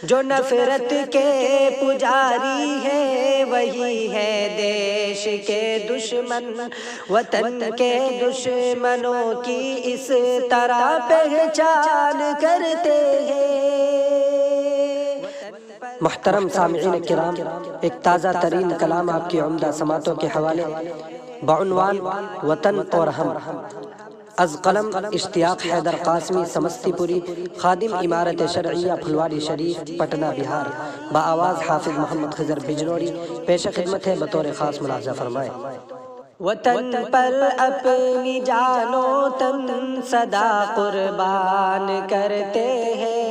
جو نفرت کے پجاری ہے وہی ہے دیش کے دشمن، وطن کے دشمنوں کی اس طرح پہچان کرتے ہیں۔ محترم سامعین کرام، ایک تازہ ترین کلام آپ کی عمدہ سماعتوں کے حوالے بعنوان وطن اور ہم، از قلم اشتیاق حیدر قاسمی سمستی پوری، خادم امارت شرعیہ پھلواری شریف پٹنہ بہار، بآواز حافظ محمد خضر بجنوری، پیش خدمت ہے بطور خاص ملاحظہ فرمائے۔ وطن پر اپنی جان و تن سدا قربان کرتے ہیں،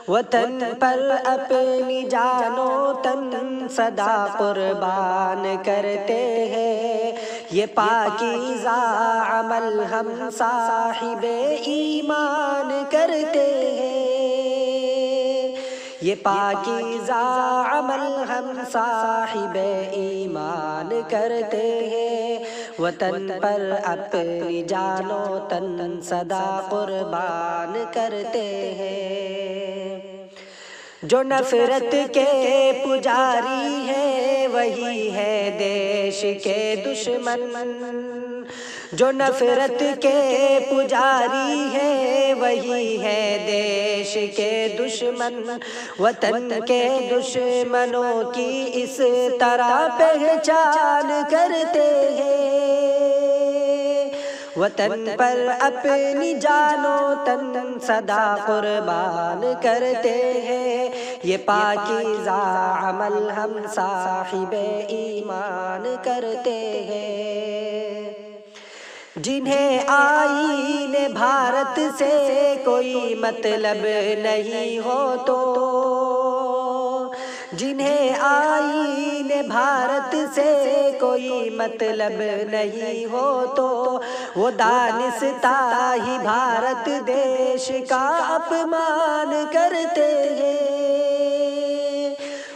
وطن پر اپنی جان و تن سدا قربان کرتے ہیں، یہ پاکیزہ عمل ہم صاحب ایمان کرتے ہیں، یہ پاکیزہ عمل ہم صاحب ایمان کرتے ہیں، وطن پر اپنی جان و تن سدا قربان کرتے ہیں۔ جو نفرت کے پجاری ہے وہی ہے دیش کے دشمن، جو نفرت کے پجاری ہے وہی ہے دیش کے دشمن، وطن کے دشمنوں کی اس طرح پہچان کرتے ہیں، وطن پر اپنی جان و تن سدا قربان کرتے ہیں، یہ پاکیزہ عمل ہم صاحب ایمان کرتے ہیں۔ جنہیں آئین بھارت سے کوئی مطلب نہیں ہو تو، جنہیں آئین بھارت سے کوئی مطلب نہیں ہو تو، وہ دانستہ ہی بھارت دیش کا اپمان کرتے ہیں،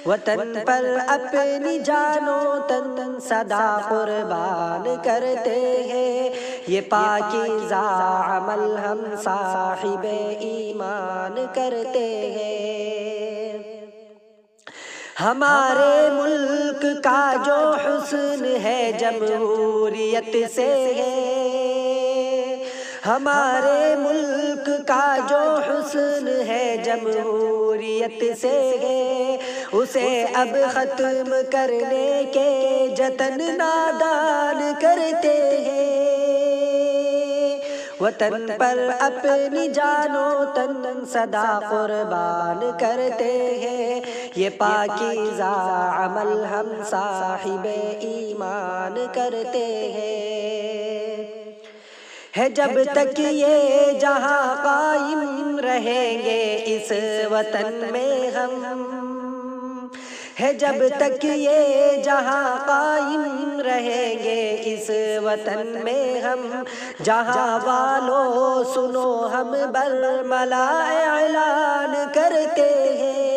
وطن پر اپنی جان و تن سدا قربان کرتے ہیں، یہ پاکیزہ عمل ہم صاحب ایمان کرتے ہیں۔ ہمارے ملک کا جو حسن ہے جمہوریت سے ہے، ہمارے ملک کا جو حسن ہے جمہوریت سے ہے، اسے اب ختم کرنے کے جتن نادان کرتے ہیں، وطن پر اپنی جان و تن سدا قربان کرتے ہیں، یہ پاکیزہ عمل ہم صاحب ایمان کرتے ہیں۔ ہے جب تک یہ جہاں قائم رہیں گے اس وطن میں ہم، ہے جب تک یہ جہاں قائم رہیں گے اس وطن میں ہم، جہاں والو سنو ہم برملا اعلان کرتے ہیں،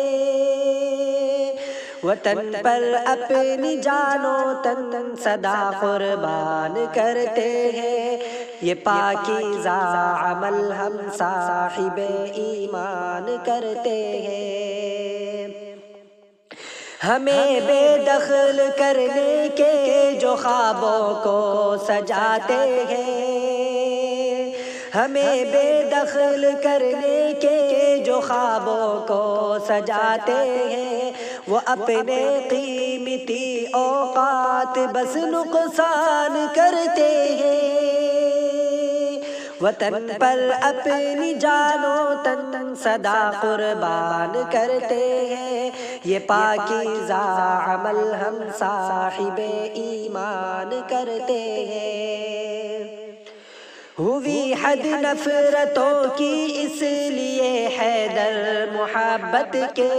وطن پر اپنی جان و تن سدا قربان کرتے ہیں، یہ پاکیزہ عمل ہم صاحب ایمان کرتے ہیں۔ ہمیں بے دخل کرنے کے جو خوابوں کو سجاتے ہیں، ہمیں بے دخل کرنے کے جو خوابوں کو سجاتے ہیں، وہ اپنے قیمتی اوقات بس نقصان کرتے ہیں، وطن پر اپنی جان و تن سدا قربان کرتے ہیں، یہ پاکیزہ عمل ہم صاحب ایمان کرتے ہیں۔ ہوئی حد نفرتوں کی اس لیے حیدر محبت کے،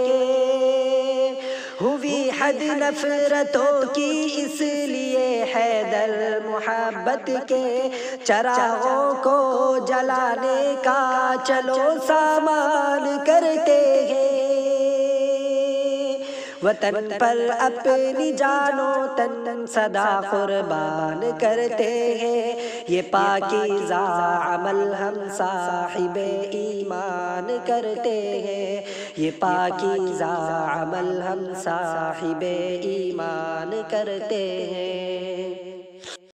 ہوئی حد نفرتوں کی اس لیے حیدر محبت کے، چراغوں کو جلانے کا چلو سامان کرتے ہیں، وطن پر اپنی جان و تن سدا قربان کرتے ہیں، یہ پاکیزہ عمل ہم صاحب ایمان کرتے ہیں، یہ پاکیزہ عمل ہم صاحب ایمان کرتے ہیں۔